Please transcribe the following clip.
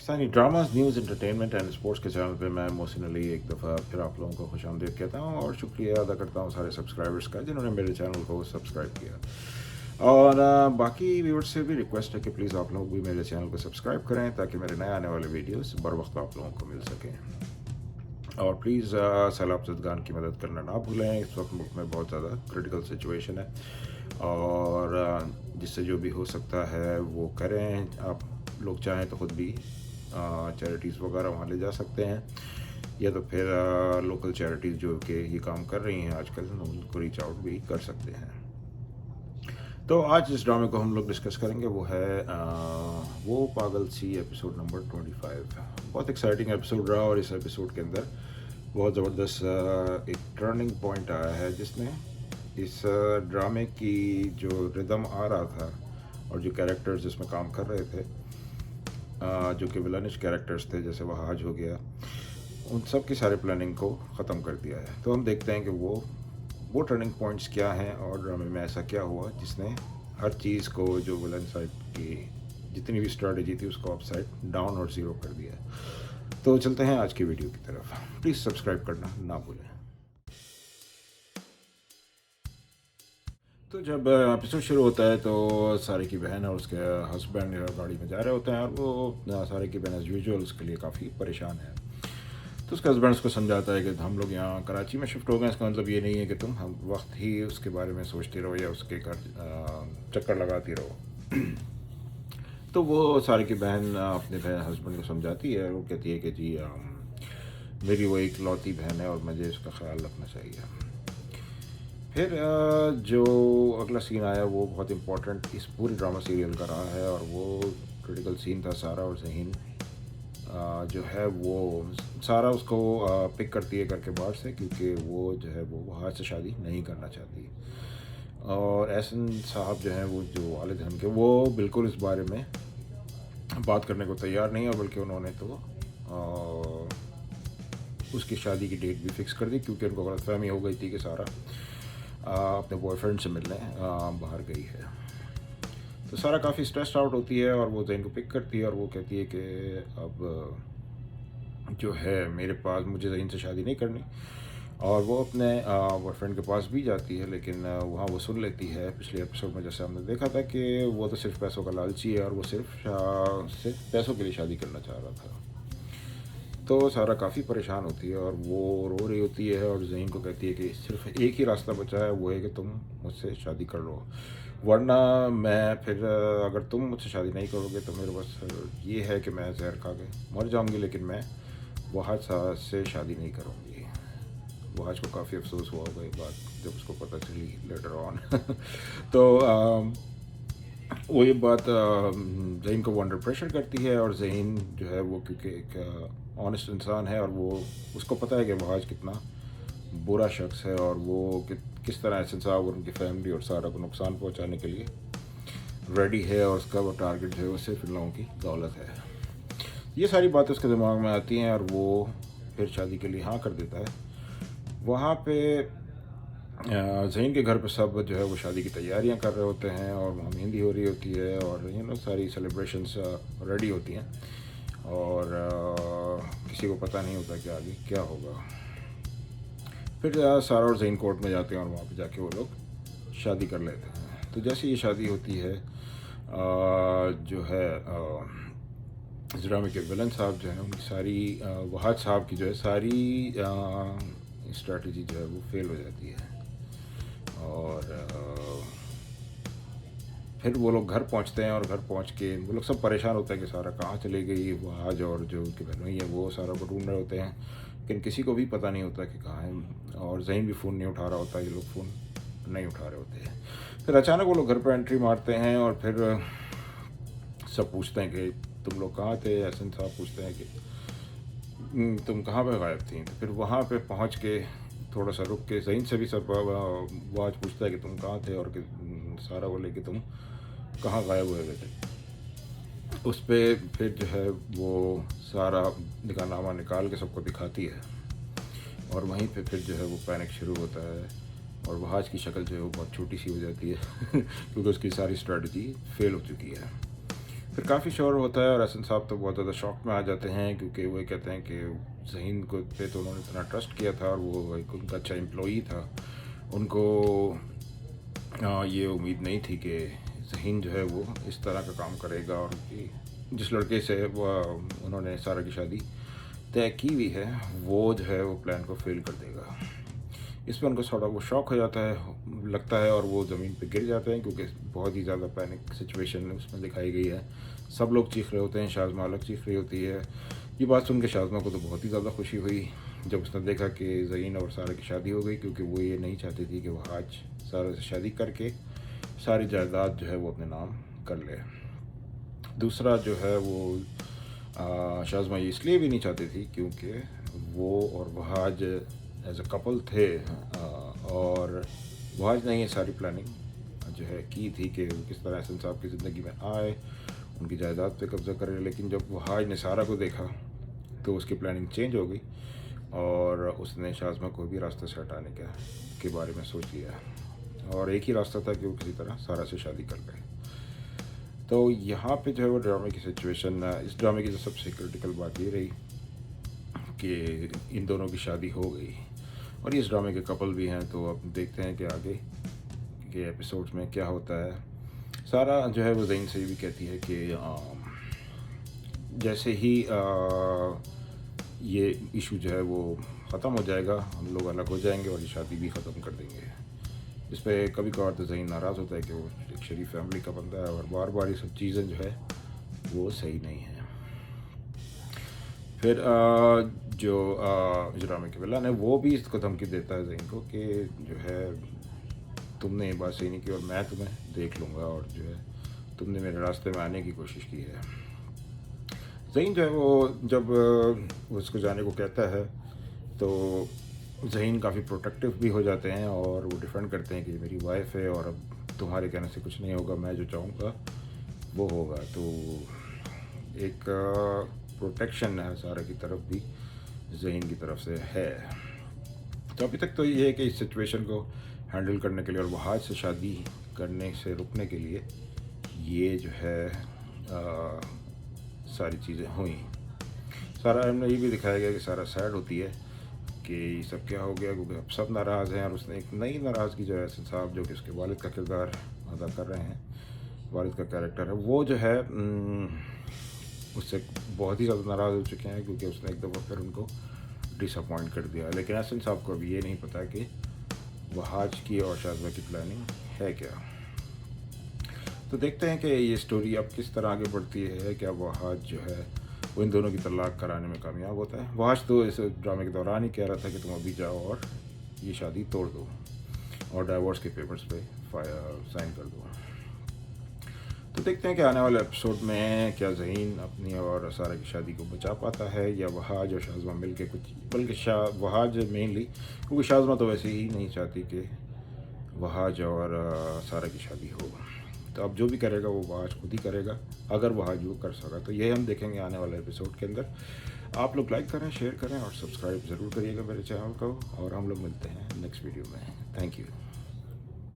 Pakistani dramas news entertainment and sports के channel पे मैं मोहसिन अली एक दफ़ा फिर आप लोगों को खुशामदीद कहता हूँ और शुक्रिया अदा करता हूँ सारे सब्सक्राइबर्स का जिन्होंने मेरे चैनल को सब्सक्राइब किया। और बाकी व्यूअर्स से भी रिक्वेस्ट है कि प्लीज़ आप लोग भी मेरे चैनल को सब्सक्राइब करें ताकि मेरे नए आने वाले वीडियोस बर वक्त आप लोगों को मिल सकें। और प्लीज़ सैलाब ज़दगान की मदद करना ना भूलें। इस वक्त मुल्क में बहुत ज़्यादा क्रिटिकल सिचुएशन है और जिससे जो भी हो सकता है वो करें। आप लोग चाहें तो ख़ुद भी चैरिटीज़ वगैरह वहाँ ले जा सकते हैं या तो फिर लोकल चैरिटीज़ जो कि ये काम कर रही हैं आजकल उनको रीच आउट भी कर सकते हैं। तो आज जिस ड्रामे को हम लोग डिस्कस करेंगे वो है वो पागल सी एपिसोड नंबर 25। बहुत एक्साइटिंग एपिसोड रहा और इस एपिसोड के अंदर बहुत ज़बरदस्त एक टर्निंग पॉइंट आया है जिसमें इस ड्रामे की जो रिदम आ रहा था और जो कैरेक्टर्स इसमें काम कर रहे थे जो कि विलनिश कैरेक्टर्स थे जैसे वहाज हो गया, उन सब की सारे प्लानिंग को ख़त्म कर दिया है। तो हम देखते हैं कि वो टर्निंग पॉइंट्स क्या हैं और ड्रामे में ऐसा क्या हुआ जिसने हर चीज़ को जो विलन साइड की जितनी भी स्ट्रेटजी थी उसको अपसाइड डाउन और ज़ीरो कर दिया। तो चलते हैं आज की वीडियो की तरफ। प्लीज़ सब्सक्राइब करना ना भूलें। तो जब एपिसोड शुरू होता है तो सारे की बहन और उसके हस्बैंड गाड़ी में जा रहे होते हैं और वो सारे की बहन एज यूजुअल उसके लिए काफ़ी परेशान है। तो उसका हस्बैंड उसको समझाता है कि हम लोग यहाँ कराची में शिफ्ट हो गए, इसका मतलब ये नहीं है कि तुम हम वक्त ही उसके बारे में सोचते रहो या उसके घर चक्कर लगाती रहो। तो वो सारे की बहन अपने हस्बैंड को समझाती है। वो कहती है कि जी मेरी वो एक लौती बहन है और मुझे इसका ख्याल रखना चाहिए। फिर जो अगला सीन आया वो बहुत इम्पोर्टेंट इस पूरी ड्रामा सीरियल का रहा है और वो क्रिटिकल सीन था। सारा और ज़हीन जो है वो सारा उसको पिक करती है करके बाहर से क्योंकि वो जो है वो वहाज से शादी नहीं करना चाहती। और एहसन साहब जो हैं वो जो वालिद हैं उनके वो बिल्कुल इस बारे में बात करने को तैयार नहीं है, बल्कि उन्होंने तो उसकी शादी की डेट भी फिक्स कर दी क्योंकि उनको गलतफहमी हो गई थी कि सारा अपने बॉयफ्रेंड से मिलने बाहर गई है। तो सारा काफ़ी स्ट्रेस्ड आउट होती है और वो ज़हीन को पिक करती है और वो कहती है कि अब जो है मेरे पास मुझे ज़हीन से शादी नहीं करनी। और वो अपने बॉयफ्रेंड के पास भी जाती है लेकिन वहाँ वो सुन लेती है पिछले एपिसोड में जैसे हमने देखा था कि वो तो सिर्फ पैसों का लालची है और वो सिर्फ पैसों के लिए शादी करना चाह रहा था। तो सारा काफ़ी परेशान होती है और वो रो रही होती है और ज़हीन को कहती है कि सिर्फ एक ही रास्ता बचा है, वो है कि तुम मुझसे शादी कर लो, वरना मैं फिर अगर तुम मुझसे शादी नहीं करोगे तो मेरे बस ये है कि मैं जहर खा के मर जाऊंगी, लेकिन मैं वहाज से शादी नहीं करूंगी। वहाज को काफ़ी अफसोस हुआ होगा ये बात जब उसको पता चली लेटर ऑन। तो वो ये बात ज़हीन को वो अंडर प्रेशर करती है और ज़हीन जो है वो क्योंकि एक ऑनेस्ट इंसान है और वो उसको पता है कि वहाज कितना बुरा शख्स है और वो किस तरह एहसन साहब और उनकी फैमिली और सारा को नुकसान पहुंचाने के लिए रेडी है और उसका वो टारगेट जो है वो सिर्फ इन लोगों की दौलत है। ये सारी बातें उसके दिमाग में आती हैं और वो फिर शादी के लिए हाँ कर देता है। वहाँ पे ज़हीन के घर पे सब जो है वो शादी की तैयारियां कर रहे होते हैं और वहाँ मेहंदी हो रही होती है और सारी सेलिब्रेशंस रेडी होती हैं और किसी को पता नहीं होता कि आगे क्या होगा। फिर सारा और ज़हीन कोर्ट में जाते हैं और वहाँ पे जाके वो लोग शादी कर लेते हैं। तो जैसे ये शादी होती है जो है इस ड्रामे के विलन साहब जो हैं उनकी सारी वहाज साहब की जो है सारी स्ट्रेटजी जो है वो फेल हो जाती है और फिर वो लोग घर पहुंचते हैं और घर पहुंच के वो लोग सब परेशान होते हैं कि सारा कहाँ चले गई वहाज और जो उनकी बहनोई है वो सारा को ढूंढ रहे होते हैं, लेकिन किसी को भी पता नहीं होता कि कहाँ है और ज़हीन भी फ़ोन नहीं उठा रहा होता, ये लोग फ़ोन नहीं उठा रहे होते हैं। फिर अचानक वो लोग घर पर एंट्री मारते हैं और फिर सब पूछते हैं कि तुम लोग कहाँ थे। एहसन साहब पूछते हैं कि तुम कहाँ पर गायब थी। तो फिर वहाँ पर पहुँच के थोड़ा सा रुक के ज़हीन से भी सब वो आज पूछता है कि तुम कहाँ थे और कि सारा बोले कि तुम कहाँ गायब हुए थे। उस पर फिर जो है वो सारा निकाहनामा निकाल के सबको दिखाती है और वहीं पे फिर जो है वो पैनिक शुरू होता है और वहाज की शक्ल जो है वो बहुत छोटी सी हो जाती है क्योंकि उसकी सारी स्ट्रेटजी फेल हो चुकी है। फिर काफ़ी शोर होता है और हसन साहब तो बहुत ज़्यादा शॉक में आ जाते हैं, क्योंकि वो कहते हैं कि ज़हीन को पे तो उन्होंने इतना ट्रस्ट किया था और वो एक उनका अच्छा एम्प्लॉई था। उनको ये उम्मीद नहीं थी कि ज़हीन जो है वो इस तरह का काम करेगा, और कि जिस लड़के से वो उन्होंने सारा की शादी तय की हुई है वो जो है वो प्लान को फेल कर देगा। इस पर उनको थोड़ा वो शॉक हो जाता है, लगता है, और वो ज़मीन पे गिर जाते हैं, क्योंकि बहुत ही ज़्यादा पैनिक सिचुएशन उसमें दिखाई गई है। सब लोग चीख रहे होते हैं, शाज़मा अलग चीख रही होती है। ये बात सुन के शाज़मा को तो बहुत ही ज़्यादा खुशी हुई जब उसने देखा कि ज़हीन और सारा की शादी हो गई, क्योंकि वो ये नहीं चाहती थी कि वो आज सारा से शादी करके सारी जायदाद जो है वो अपने नाम कर ले। दूसरा जो है वो शाज़मा ये इसलिए भी नहीं चाहती थी क्योंकि वो और वहाज एज अ कपल थे, और वहाज ने ये सारी प्लानिंग जो है की थी कि वो किस तरह एहसन साहब की ज़िंदगी में आए, उनकी जायदाद पे कब्ज़ा करे। लेकिन जब वहाज ने सारा को देखा तो उसकी प्लानिंग चेंज हो गई और उसने शाज़मा को भी रास्ते से हटाने के बारे में सोच लिया, और एक ही रास्ता था कि वो किसी तरह सारा से शादी कर ले। तो यहाँ पे जो है वो ड्रामे की सिचुएशन, इस ड्रामे की जो सबसे क्रिटिकल बात ये रही कि इन दोनों की शादी हो गई और इस ड्रामे के कपल भी हैं। तो अब देखते हैं कि आगे के एपिसोड्स में क्या होता है। सारा जो है वो ज़हीन से ये भी कहती है कि जैसे ही ये इशू जो है वो ख़त्म हो जाएगा, हम लोग अलग हो जाएंगे और ये शादी भी ख़त्म कर देंगे। इस पर कभी कभार तो ज़हीन नाराज़ होता है कि वो एक शरीफ फैमिली का बंदा है और बार बार ये सब चीज़ें जो है वो सही नहीं है। फिर जो इस ड्रामे के विलन है वो भी इसको धमकी देता है ज़हीन को कि जो है तुमने ये बात सही नहीं की और मैं तुम्हें देख लूँगा, और जो है तुमने मेरे रास्ते में आने की कोशिश की है। ज़हीन जो है वो जब उसको जाने को कहता है तो ज़हीन काफ़ी प्रोटेक्टिव भी हो जाते हैं और वो डिफेंड करते हैं कि मेरी वाइफ है और अब तुम्हारे कहने से कुछ नहीं होगा, मैं जो चाहूँगा वो होगा। तो एक प्रोटेक्शन है सारा की तरफ भी ज़हीन की तरफ से है। तो अभी तक तो ये है कि इस सिचुएशन को हैंडल करने के लिए और वहाज से शादी करने से रुकने के लिए ये जो है सारी चीज़ें हुई। सारा में ये भी दिखाया गया कि सारा सैड होती है कि ये सब क्या हो गया, क्योंकि अब सब नाराज़ हैं और उसने एक नई नाराज़गी जो है एहसन साहब जो कि उसके वालिद का किरदार अदा कर रहे हैं, वालिद का कैरेक्टर है, वो जो है उससे बहुत ही ज़्यादा नाराज़ हो चुके हैं, क्योंकि उसने एक दफ़ा फिर उनको डिसअपॉइंट कर दिया। लेकिन एहसन साहब को अभी ये नहीं पता कि वहाज की और शाज़मा की प्लानिंग है क्या। तो देखते हैं कि ये स्टोरी अब किस तरह आगे बढ़ती है। क्या वहाज जो है वो इन दोनों की तलाक कराने में कामयाब होता है। वहाज तो इस ड्रामे के दौरान ही कह रहा था कि तुम अभी जाओ और ये शादी तोड़ दो और डाइवोर्स के पेपर्स पे साइन कर दो। तो देखते हैं कि आने वाले एपिसोड में क्या ज़हीन अपनी और सारा की शादी को बचा पाता है या वहाज और शाज़मा मिल के कुछ, बल्कि वहाज मेनली, क्योंकि शाज़मा तो वैसे ही नहीं चाहती कि वहाज और सारा की शादी हो। तो अब जो भी करेगा वो वहाज खुद ही करेगा, अगर वहाज वो कर सका। तो ये हम देखेंगे आने वाले एपिसोड के अंदर। आप लोग लाइक करें, शेयर करें और सब्सक्राइब ज़रूर करिएगा मेरे चैनल को, और हम लोग मिलते हैं नेक्स्ट वीडियो में। Thank you.